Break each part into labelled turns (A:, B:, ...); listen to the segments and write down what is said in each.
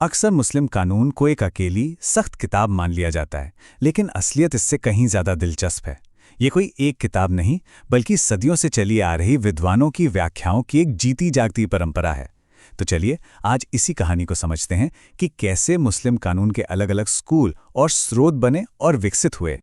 A: अक्सर मुस्लिम कानून को एक अकेली सख्त किताब मान लिया जाता है, लेकिन असलियत इससे कहीं ज़्यादा दिलचस्प है। ये कोई एक किताब नहीं, बल्कि सदियों से चली आ रही विद्वानों की व्याख्याओं की एक जीती जागती परंपरा है। तो चलिए आज इसी कहानी को समझते हैं कि कैसे मुस्लिम कानून के अलग अलग स्कूल और स्रोत बने और विकसित हुए।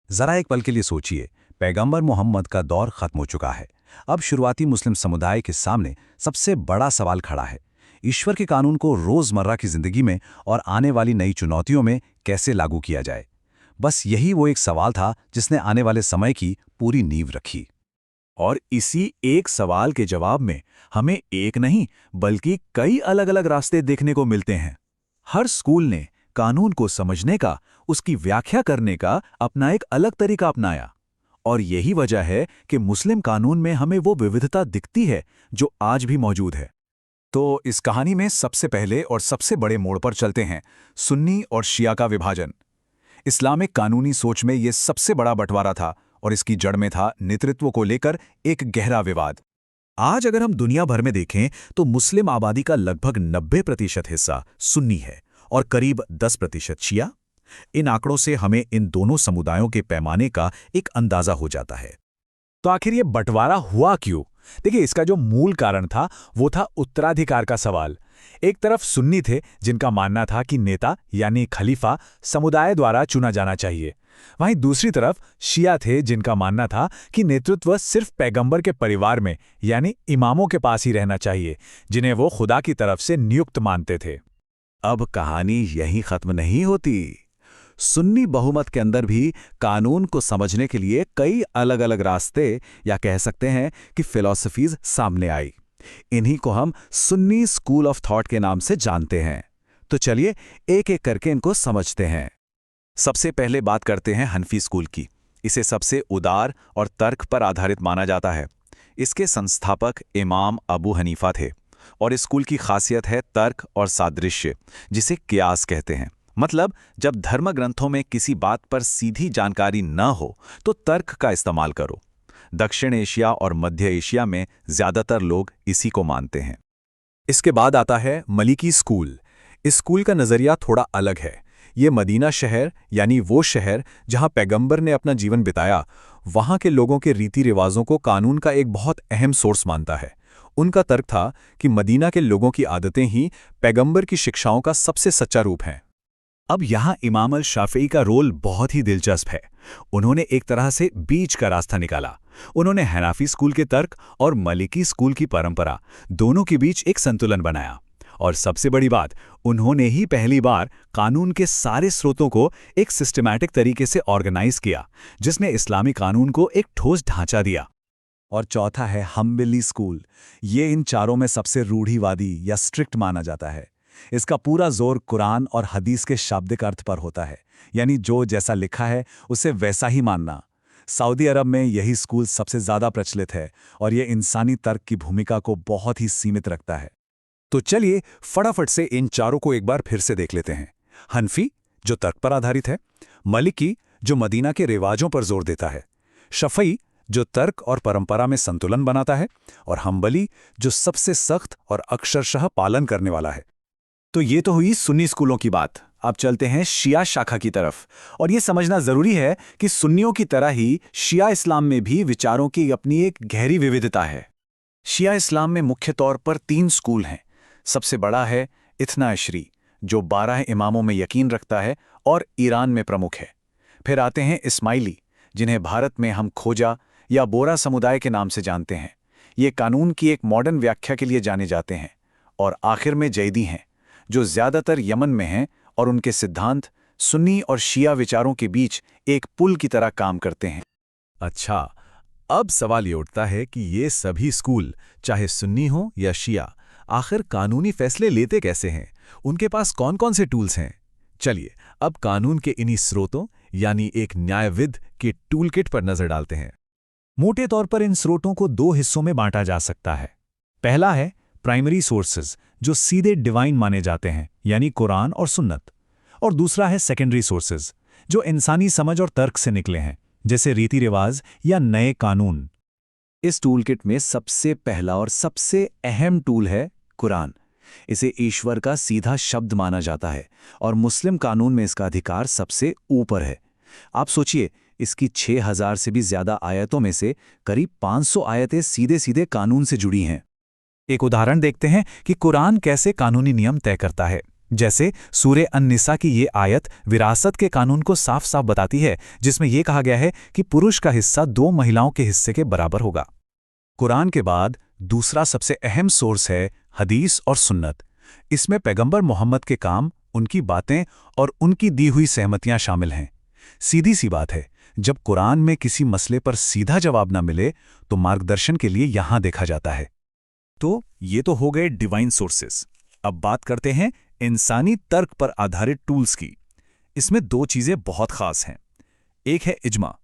B: जरा एक पल के लिए सोचिए, पैगंबर मोहम्मद का दौर खत्म हो चुका है। अब शुरुआती मुस्लिम समुदाय के सामने सबसे बड़ा सवाल खड़ा है, ईश्वर के कानून को रोजमर्रा की जिंदगी में और आने वाली नई चुनौतियों में कैसे लागू किया जाए। बस यही वो एक सवाल था जिसने आने वाले समय की पूरी नींव रखी।
C: और इसी एक सवाल के जवाब में हमें एक नहीं बल्कि कई अलग अलग रास्ते देखने को मिलते हैं। हर स्कूल ने कानून को समझने का, उसकी व्याख्या करने का अपना एक अलग तरीका अपनाया। और यही वजह है कि मुस्लिम कानून में हमें वो विविधता दिखती है जो आज भी मौजूद है। तो इस कहानी में सबसे पहले और सबसे बड़े मोड़ पर चलते हैं, सुन्नी और शिया का विभाजन। इस्लामिक कानूनी सोच में ये सबसे बड़ा बंटवारा था और इसकी जड़ में था नेतृत्व को लेकर एक गहरा विवाद। आज अगर हम दुनिया भर में देखें तो मुस्लिम आबादी का लगभग 90% हिस्सा सुन्नी है और करीब 10% शिया। इन आंकड़ों से हमें इन दोनों समुदायों के पैमाने का एक अंदाजा हो जाता है।
A: तो आखिर ये बंटवारा हुआ क्यों? देखिए, इसका जो मूल कारण था वो था उत्तराधिकार का सवाल। एक तरफ सुन्नी थे जिनका मानना था कि नेता यानी खलीफा समुदाय द्वारा चुना जाना चाहिए। वहीं दूसरी तरफ शिया थे जिनका मानना था कि नेतृत्व सिर्फ पैगंबर के परिवार में यानी इमामों के पास ही रहना चाहिए, जिन्हें वो खुदा की तरफ से नियुक्त मानते थे।
B: अब कहानी यहीं खत्म नहीं होती। सुन्नी बहुमत के अंदर भी कानून को समझने के लिए कई अलग अलग रास्ते या कह सकते हैं कि फिलॉसफीज सामने आई। इन्हीं को हम सुन्नी स्कूल ऑफ थॉट के नाम से जानते हैं। तो चलिए एक एक करके इनको समझते हैं। सबसे पहले बात करते हैं हनफी स्कूल की। इसे सबसे उदार और तर्क पर आधारित माना जाता है। इसके संस्थापक इमाम अबू हनीफा थे और इस स्कूल की खासियत है तर्क और सादृश्य, जिसे कियास कहते हैं। मतलब जब धर्म ग्रंथों में किसी बात पर सीधी जानकारी न हो तो तर्क का इस्तेमाल करो। दक्षिण एशिया और मध्य एशिया में ज्यादातर लोग इसी को मानते हैं।
C: इसके बाद आता है मलिकी स्कूल। इस स्कूल का नज़रिया थोड़ा अलग है। ये मदीना शहर यानी वो शहर जहां पैगंबर ने अपना जीवन बिताया, वहां के लोगों के रीति रिवाजों को कानून का एक बहुत अहम सोर्स मानता है। उनका तर्क था कि मदीना के लोगों की आदतें ही पैगंबर की शिक्षाओं का सबसे सच्चा रूप हैं। अब यहाँ इमाम अल शाफई का रोल बहुत ही दिलचस्प है। उन्होंने एक तरह से बीच का रास्ता निकाला। उन्होंने हनाफी स्कूल के तर्क और मलिकी स्कूल की परंपरा दोनों के बीच एक संतुलन बनाया। और सबसे बड़ी बात, उन्होंने ही पहली बार कानून के सारे स्रोतों को एक सिस्टमैटिक तरीके से ऑर्गेनाइज किया, जिसने इस्लामी कानून को एक ठोस ढांचा दिया।
B: और चौथा है हम्बली स्कूल। ये इन चारों में सबसे रूढ़िवादी या स्ट्रिक्ट माना जाता है। इसका पूरा जोर कुरान और हदीस के शाब्दिक अर्थ पर होता है, यानी जो जैसा लिखा है उसे वैसा ही मानना। सऊदी अरब में यही स्कूल सबसे ज्यादा प्रचलित है और ये इंसानी तर्क की भूमिका को बहुत ही सीमित रखता है।
C: तो चलिए फटाफट से इन चारों को एक बार फिर से देख लेते हैं। हनफी, जो तर्क पर आधारित है। मलिकी, जो मदीना के रिवाजों पर जोर देता है। शफई, जो तर्क और परंपरा में संतुलन बनाता है। और हम्बली, जो सबसे सख्त और अक्षरशः पालन करने वाला है। तो ये तो हुई सुन्नी स्कूलों की बात। अब चलते हैं शिया शाखा की तरफ। और ये समझना जरूरी है कि सुन्नियों की तरह ही शिया इस्लाम में भी विचारों की अपनी एक गहरी विविधता है। शिया इस्लाम में मुख्य तौर पर 3 स्कूल हैं। सबसे बड़ा है इथना अशरी, जो 12 इमामों में यकीन रखता है और ईरान में प्रमुख है। फिर आते हैं इस्माइली, जिन्हें भारत में हम खोजा या बोरा समुदाय के नाम से जानते हैं। ये कानून की एक मॉडर्न व्याख्या के लिए जाने जाते हैं। और आखिर में जैदी हैं, जो ज्यादातर यमन में हैं और उनके सिद्धांत सुन्नी और शिया विचारों के बीच एक पुल की तरह काम करते हैं। अच्छा, अब सवाल ये उठता है कि ये सभी स्कूल, चाहे सुन्नी हो या शिया, आखिर कानूनी फैसले लेते कैसे हैं? उनके पास कौन कौन से टूल्स हैं? चलिए अब कानून के इन्हीं स्रोतों यानी एक न्यायविद के टूल किट पर नजर डालते हैं। मोटे तौर पर इन स्रोतों को 2 हिस्सों में बांटा जा सकता है। पहला है प्राइमरी सोर्सेज, जो सीधे डिवाइन माने जाते हैं, यानी कुरान और सुन्नत। और दूसरा है सेकेंडरी सोर्सेज, जो इंसानी समझ और तर्क से निकले हैं, जैसे रीति रिवाज या नए कानून। इस टूल किट में सबसे पहला और सबसे अहम टूल है कुरान।
B: इसे ईश्वर का सीधा शब्द माना जाता है और मुस्लिम कानून में इसका अधिकार सबसे ऊपर है। आप सोचिए, इसकी 6000 से भी ज्यादा आयतों में से करीब 500 आयतें सीधे सीधे कानून से जुड़ी हैं।
A: एक उदाहरण देखते हैं कि कुरान कैसे कानूनी नियम तय करता है। जैसे सूरे अन-निसा की ये आयत विरासत के कानून को साफ साफ बताती है, जिसमें यह कहा गया है कि पुरुष का हिस्सा 2 महिलाओं के हिस्से के बराबर होगा।
C: कुरान के बाद दूसरा सबसे अहम सोर्स है हदीस और सुन्नत। इसमें पैगंबर मोहम्मद के काम, उनकी बातें और उनकी दी हुई सहमतियां शामिल हैं। सीधी सी बात है, जब कुरान में किसी मसले पर सीधा जवाब ना मिले तो मार्गदर्शन के लिए यहां देखा जाता है।
A: तो ये तो हो गए डिवाइन सोर्सेस। अब बात करते हैं इंसानी तर्क पर आधारित टूल्स की। इसमें 2 चीजें बहुत खास हैं। एक है इज्मा,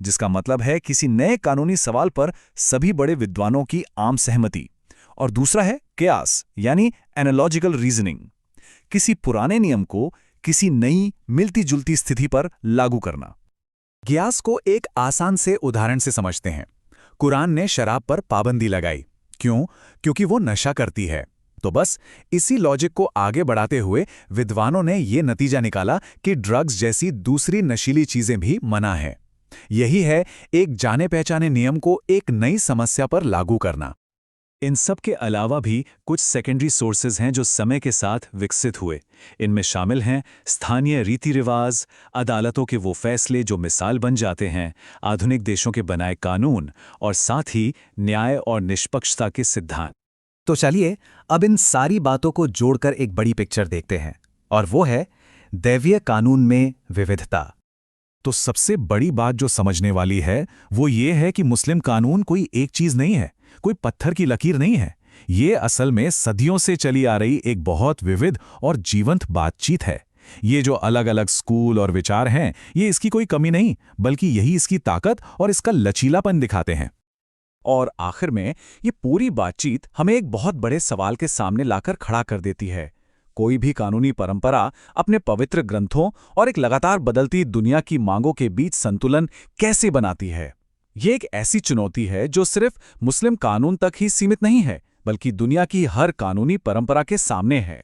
A: जिसका मतलब है किसी नए कानूनी सवाल पर सभी बड़े विद्वानों की आम सहमति, और दूसरा है कियास यानी एनालॉजिकल रीजनिंग, किसी पुराने नियम को किसी नई मिलती जुलती स्थिति पर लागू करना। कियास को एक आसान से उदाहरण से समझते हैं। कुरान ने शराब पर पाबंदी लगाई। क्यों? क्योंकि वो नशा करती है। तो बस इसी लॉजिक को आगे बढ़ाते हुए विद्वानों ने ये नतीजा निकाला कि ड्रग्स जैसी दूसरी नशीली चीजें भी मना हैं। यही है एक जाने पहचाने नियम को एक नई समस्या पर लागू करना। इन सब के अलावा भी कुछ सेकेंडरी सोर्सेज हैं जो समय के साथ विकसित हुए। इनमें शामिल हैं स्थानीय रीति रिवाज, अदालतों के वो फैसले जो मिसाल बन जाते हैं, आधुनिक देशों के बनाए कानून और साथ ही न्याय और निष्पक्षता के सिद्धांत।
D: तो चलिए अब इन सारी बातों को जोड़कर एक बड़ी पिक्चर देखते हैं, और वो है दैवीय कानून में विविधता।
A: तो सबसे बड़ी बात जो समझने वाली है वो ये है कि मुस्लिम कानून कोई एक चीज नहीं है, कोई पत्थर की लकीर नहीं है। ये असल में सदियों से चली आ रही एक बहुत विविध और जीवंत बातचीत है। ये जो अलग अलग स्कूल और विचार हैं, ये इसकी कोई कमी नहीं, बल्कि यही इसकी ताकत और इसका लचीलापन दिखाते हैं। और आखिर में ये पूरी बातचीत हमें एक बहुत बड़े सवाल के सामने लाकर खड़ा कर देती है। कोई भी कानूनी परंपरा अपने पवित्र ग्रंथों और एक लगातार बदलती दुनिया की मांगों के बीच संतुलन कैसे बनाती है? ये एक ऐसी चुनौती है जो सिर्फ मुस्लिम कानून तक ही सीमित नहीं है, बल्कि दुनिया की हर कानूनी परंपरा के सामने है।